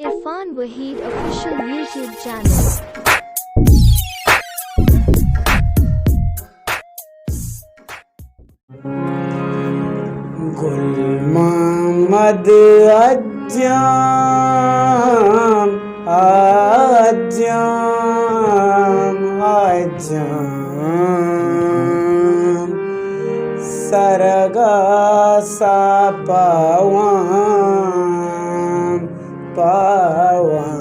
Irfan Waheed official YouTube channel. गुल मोहम्मद अज्जाम अज्जाम अज्जाम सरगा सा पावाम पावाम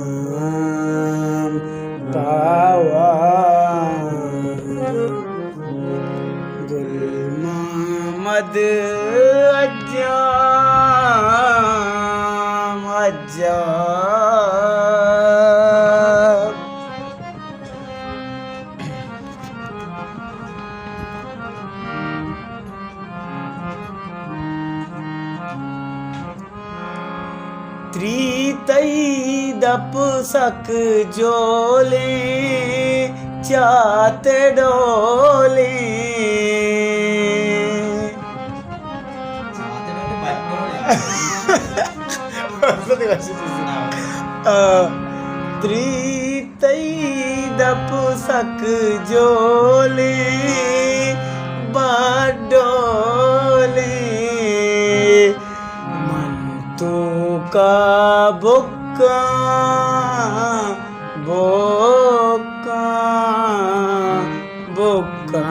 पावाम गुल मोहम्मद अज्जाम अज्जाम त्रीतई दप सक जोले चात डोले त्रीतई दप सक जोले बाडोले मन तो का बुक्का बोका बुक्का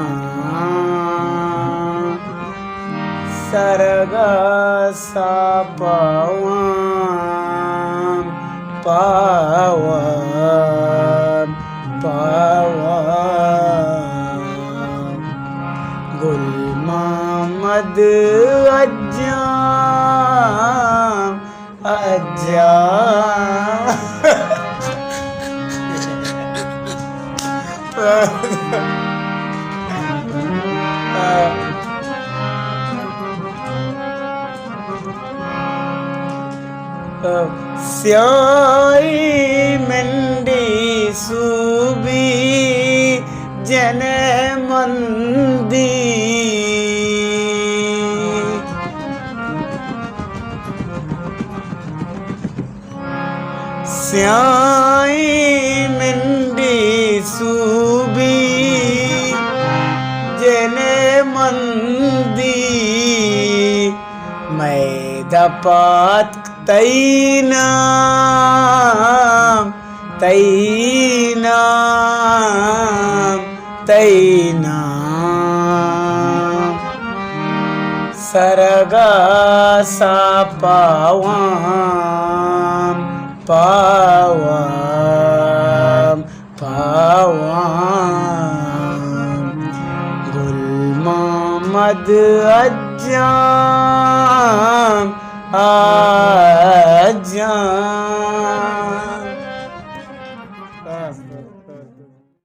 सरगा सा पावाम पावाम पावाम गुल मोहम्मद अज्जाम अज्जाम स्याई मंडी सूबी जन मंदी स्याई मंडी सूबी जन मंदी मैदपात तैनाम तैनाम तैनाम सरगा सा पावाम पावाम पावाम गुल मोहम्मद अज्जाम अज्जाम